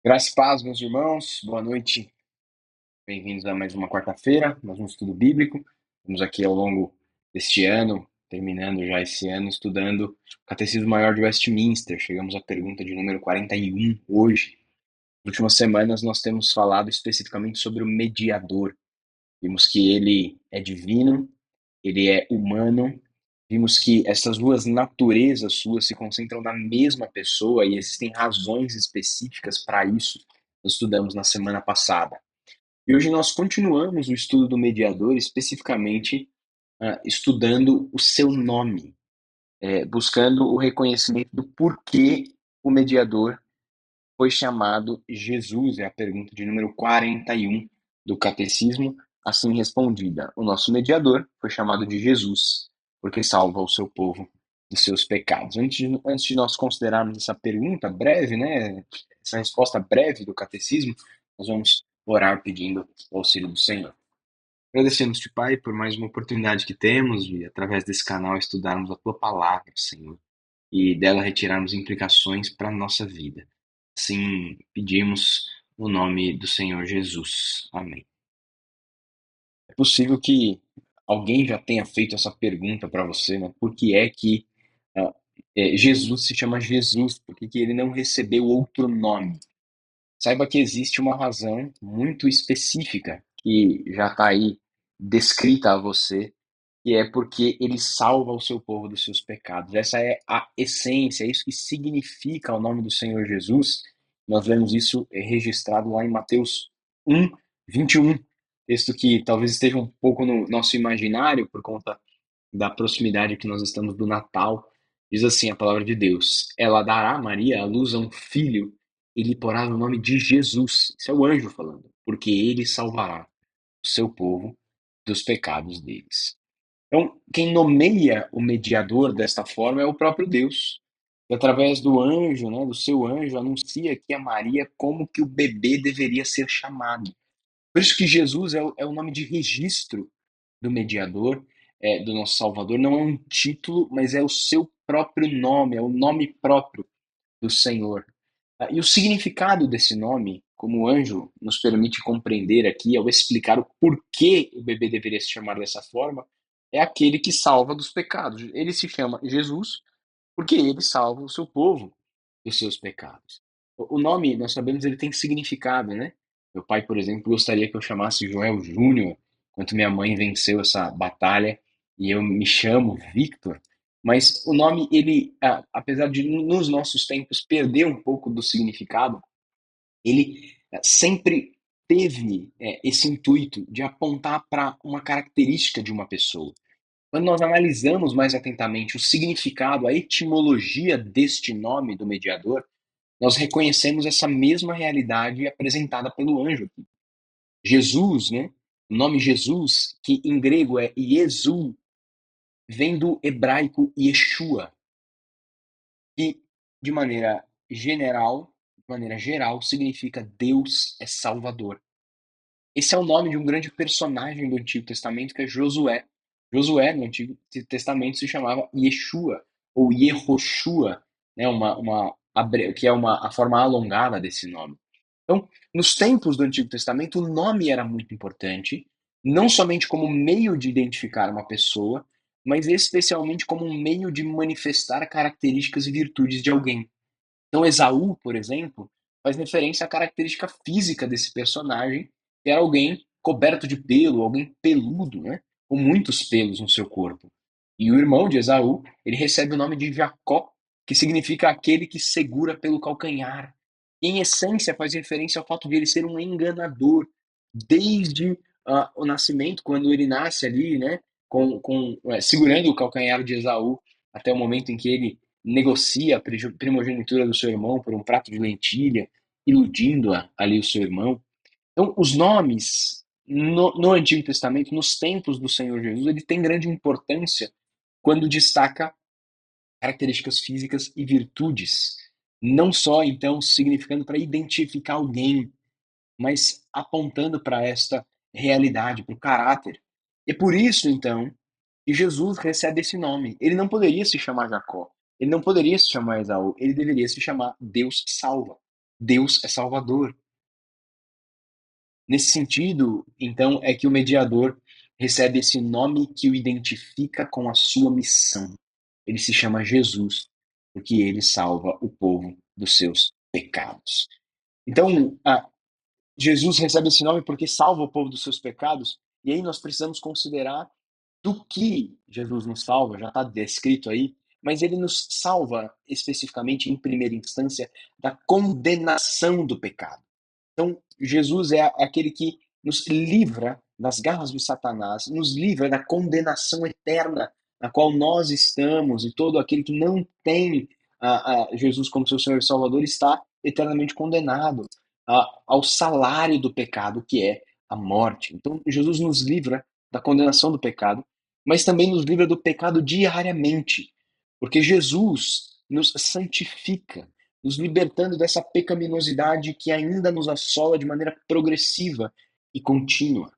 Graças e paz, meus irmãos. Boa noite. Bem-vindos a mais uma quarta-feira, mais um estudo bíblico. Estamos aqui ao longo deste ano, terminando já esse ano, estudando o Catecismo Maior de Westminster. Chegamos à pergunta de número 41 hoje. Nas últimas semanas nós temos falado especificamente sobre o mediador. Vimos que ele é divino, ele é humano. Vimos que essas duas naturezas suas se concentram na mesma pessoa e existem razões específicas para isso. Nós estudamos na semana passada. E hoje nós continuamos o estudo do mediador, especificamente estudando o seu nome, buscando o reconhecimento do porquê o mediador foi chamado Jesus. É a pergunta de número 41 do Catecismo, assim respondida. O nosso mediador foi chamado de Jesus, porque salva o seu povo dos seus pecados. Antes de nós considerarmos essa pergunta breve, né, essa resposta breve do Catecismo, nós vamos orar pedindo o auxílio do Senhor. Agradecemos-te, Pai, por mais uma oportunidade que temos de, através desse canal, estudarmos a Tua palavra, Senhor, e dela retirarmos implicações para a nossa vida. Assim, pedimos no nome do Senhor Jesus. Amém. É possível que alguém já tenha feito essa pergunta para você, né? Por que é que ah, Jesus se chama Jesus? Por que que ele não recebeu outro nome? Saiba que existe uma razão muito específica que já está aí descrita a você, e é porque ele salva o seu povo dos seus pecados. Essa é a essência, é isso que significa o nome do Senhor Jesus. Nós vemos isso registrado lá em Mateus 1, 21, texto que talvez esteja um pouco no nosso imaginário por conta da proximidade que nós estamos do Natal. Diz assim a palavra de Deus: ela dará a Maria à luz a um filho e lhe porá o nome de Jesus. Isso é o anjo falando, porque ele salvará o seu povo dos pecados deles. Então, quem nomeia o mediador desta forma é o próprio Deus. E através do anjo, né, do seu anjo, anuncia aqui a Maria como que o bebê deveria ser chamado. Por isso que Jesus é o nome de registro do mediador, do nosso Salvador. Não é um título, mas é o seu próprio nome, é o nome próprio do Senhor. E o significado desse nome, como o anjo nos permite compreender aqui ao explicar o porquê o bebê deveria se chamar dessa forma, é aquele que salva dos pecados. Ele se chama Jesus porque ele salva o seu povo dos seus pecados. O nome, nós sabemos, ele tem significado, né? Meu pai, por exemplo, gostaria que eu chamasse Joel Júnior, enquanto minha mãe venceu essa batalha e eu me chamo Victor. Mas o nome, ele, apesar de nos nossos tempos perder um pouco do significado, ele sempre teve esse intuito de apontar para uma característica de uma pessoa. Quando nós analisamos mais atentamente o significado, a etimologia deste nome do mediador, nós reconhecemos essa mesma realidade apresentada pelo anjo aqui. Jesus, né? O nome Jesus, que em grego é Iesu, vem do hebraico Yeshua, que de maneira geral, significa Deus é Salvador. Esse é o nome de um grande personagem do Antigo Testamento, que é Josué. Josué, no Antigo Testamento, se chamava Yeshua, ou Yehoshua, né, que é a forma alongada desse nome. Então, nos tempos do Antigo Testamento, o nome era muito importante, não somente como meio de identificar uma pessoa, mas especialmente como um meio de manifestar características e virtudes de alguém. Então, Esaú, por exemplo, faz referência à característica física desse personagem, que era alguém coberto de pelo, alguém peludo, né? Com muitos pelos no seu corpo. E o irmão de Esaú, ele recebe o nome de Jacó, que significa aquele que segura pelo calcanhar. Em essência, faz referência ao fato de ele ser um enganador, desde o nascimento, quando ele nasce ali, né? Segurando o calcanhar de Esaú, até o momento em que ele negocia a primogenitura do seu irmão por um prato de lentilha, iludindo ali o seu irmão. Então, os nomes no Antigo Testamento, nos tempos do Senhor Jesus, ele tem grande importância quando destaca características físicas e virtudes, não só então significando para identificar alguém, mas apontando para esta realidade, para o caráter. E por isso, então, que Jesus recebe esse nome. Ele não poderia se chamar Jacó, ele não poderia se chamar Esaú, ele deveria se chamar Deus salva. Deus é Salvador. Nesse sentido, então, é que o mediador recebe esse nome que o identifica com a sua missão. Ele se chama Jesus, porque ele salva o povo dos seus pecados. Então, Jesus recebe esse nome porque salva o povo dos seus pecados, e aí nós precisamos considerar do que Jesus nos salva, já está descrito aí, mas ele nos salva especificamente, em primeira instância, da condenação do pecado. Então, Jesus é aquele que nos livra das garras de Satanás, nos livra da condenação eterna na qual nós estamos, e todo aquele que não tem a Jesus como seu Senhor e Salvador está eternamente condenado ao salário do pecado, que é a morte. Então, Jesus nos livra da condenação do pecado, mas também nos livra do pecado diariamente, porque Jesus nos santifica, nos libertando dessa pecaminosidade que ainda nos assola de maneira progressiva e contínua.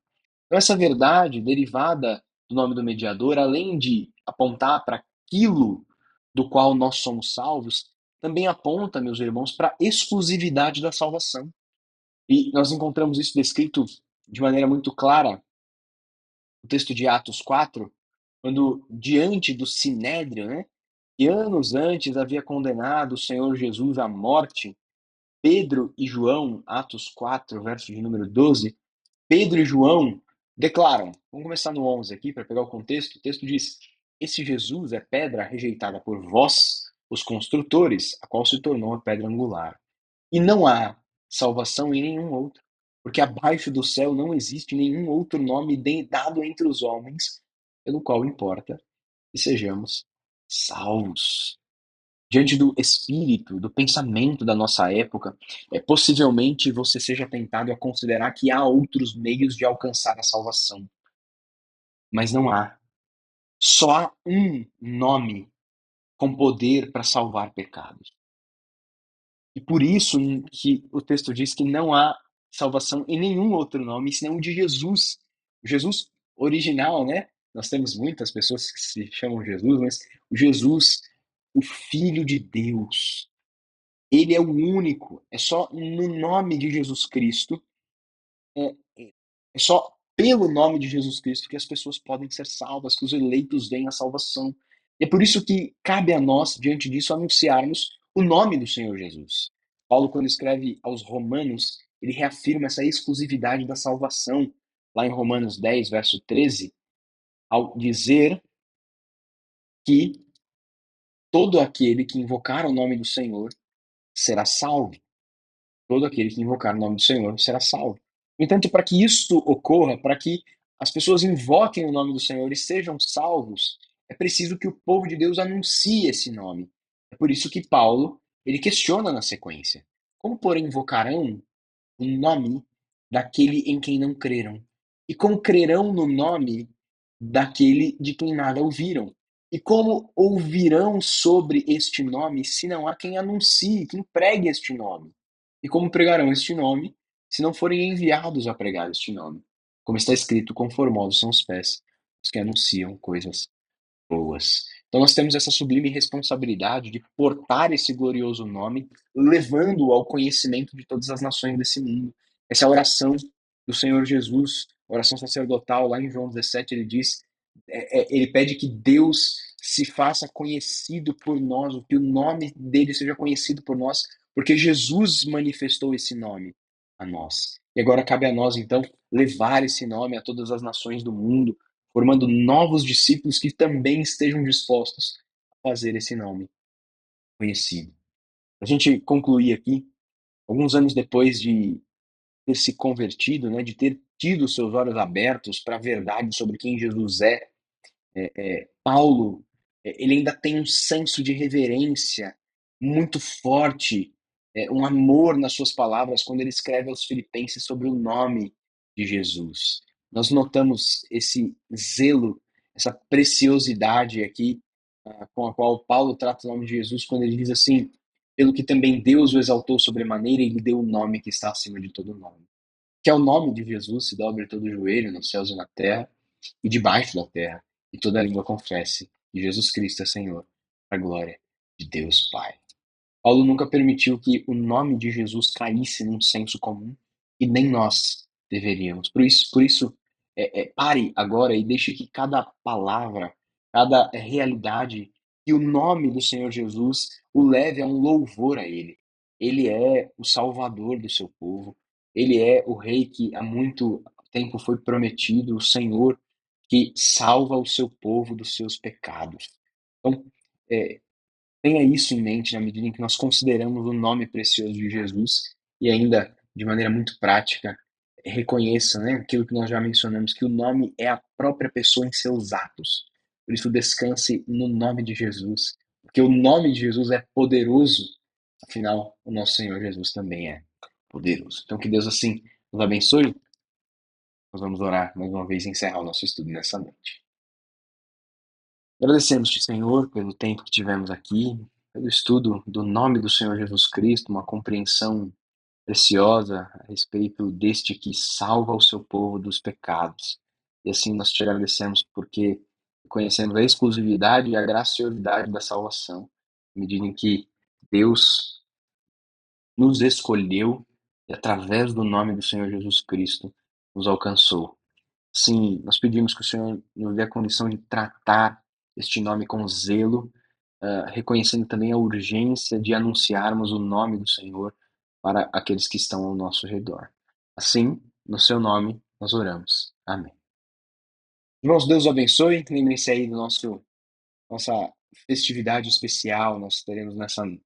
Então, essa verdade derivada do nome do mediador, além de apontar para aquilo do qual nós somos salvos, também aponta, meus irmãos, para a exclusividade da salvação. E nós encontramos isso descrito de maneira muito clara no texto de Atos 4, quando, diante do Sinédrio, né, que anos antes havia condenado o Senhor Jesus à morte, Pedro e João, Atos 4, verso de número 12, Pedro e João declaram, vamos começar no 11 aqui para pegar o texto diz: Esse Jesus é pedra rejeitada por vós, os construtores, a qual se tornou a pedra angular. E não há salvação em nenhum outro, porque abaixo do céu não existe nenhum outro nome dado entre os homens, pelo qual importa que sejamos salvos. Diante do espírito, do pensamento da nossa época, possivelmente você seja tentado a considerar que há outros meios de alcançar a salvação. Mas não há. Só há um nome com poder para salvar pecados. E por isso que o texto diz que não há salvação em nenhum outro nome, senão o de Jesus. O Jesus original, né? Nós temos muitas pessoas que se chamam Jesus, mas o Jesus, o Filho de Deus, ele é o único. É só no nome de Jesus Cristo, é, é só pelo nome de Jesus Cristo que as pessoas podem ser salvas, que os eleitos veem a salvação. E é por isso que cabe a nós, diante disso, anunciarmos o nome do Senhor Jesus. Paulo, quando escreve aos Romanos, ele reafirma essa exclusividade da salvação, lá em Romanos 10, verso 13, ao dizer que todo aquele que invocar o nome do Senhor será salvo. Todo aquele que invocar o nome do Senhor será salvo. No entanto, para que isto ocorra, para que as pessoas invoquem o nome do Senhor e sejam salvos, é preciso que o povo de Deus anuncie esse nome. É por isso que Paulo, ele questiona na sequência: como, porém, invocarão o nome daquele em quem não creram? E como crerão no nome daquele de quem nada ouviram? E como ouvirão sobre este nome se não há quem anuncie, quem pregue este nome? E como pregarão este nome se não forem enviados a pregar este nome? Como está escrito, quão formosos são os pés dos que anunciam coisas boas. Então nós temos essa sublime responsabilidade de portar esse glorioso nome, levando-o ao conhecimento de todas as nações desse mundo. Essa é a oração do Senhor Jesus, a oração sacerdotal, lá em João 17, ele diz, ele pede que Deus se faça conhecido por nós, que o nome dele seja conhecido por nós, porque Jesus manifestou esse nome a nós. E agora cabe a nós, então, levar esse nome a todas as nações do mundo, formando novos discípulos que também estejam dispostos a fazer esse nome conhecido. A gente concluir aqui, alguns anos depois de ter se convertido, né, de ter tido seus olhos abertos para a verdade sobre quem Jesus é, Paulo, ele ainda tem um senso de reverência muito forte, um amor nas suas palavras quando ele escreve aos Filipenses sobre o nome de Jesus. Nós notamos esse zelo, essa preciosidade aqui com a qual Paulo trata o nome de Jesus quando ele diz assim: pelo que também Deus o exaltou sobremaneira e lhe deu o nome que está acima de todo nome. Que é o nome de Jesus se dobre todo o joelho nos céus e na terra e debaixo da terra, e toda língua confesse que Jesus Cristo é Senhor, para a glória de Deus Pai. Paulo nunca permitiu que o nome de Jesus caísse num senso comum e nem nós deveríamos. Por isso, pare agora e deixe que cada palavra, cada realidade e o nome do Senhor Jesus o leve a um louvor a Ele. Ele é o Salvador do seu povo. Ele é o Rei que há muito tempo foi prometido, o Senhor que salva o seu povo dos seus pecados. Então, é, tenha isso em mente na medida em que nós consideramos o nome precioso de Jesus e ainda, de maneira muito prática, reconheça, né, aquilo que nós já mencionamos, que o nome é a própria pessoa em seus atos. Por isso, descanse no nome de Jesus, porque o nome de Jesus é poderoso, afinal, o nosso Senhor Jesus também é poderoso. Então, que Deus, assim, nos abençoe. Nós vamos orar mais uma vez e encerrar o nosso estudo nessa noite. Agradecemos-te, Senhor, pelo tempo que tivemos aqui, pelo estudo do nome do Senhor Jesus Cristo, uma compreensão preciosa a respeito deste que salva o seu povo dos pecados. E assim nós te agradecemos porque conhecemos a exclusividade e a graciosidade da salvação, à medida em que Deus nos escolheu e através do nome do Senhor Jesus Cristo nos alcançou. Sim, nós pedimos que o Senhor nos dê a condição de tratar este nome com zelo, reconhecendo também a urgência de anunciarmos o nome do Senhor para aqueles que estão ao nosso redor. Assim, no seu nome, nós oramos. Amém. Irmãos, Deus os abençoe. Lembrem-se aí do nossa festividade especial. Nós teremos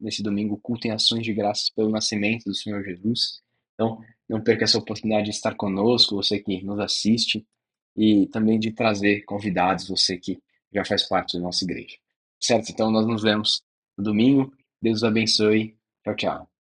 nesse domingo culto em ações de graças pelo nascimento do Senhor Jesus. Então, não perca essa oportunidade de estar conosco, você que nos assiste, e também de trazer convidados, você que já faz parte da nossa igreja. Certo? Então, nós nos vemos no domingo. Deus os abençoe. Tchau, tchau.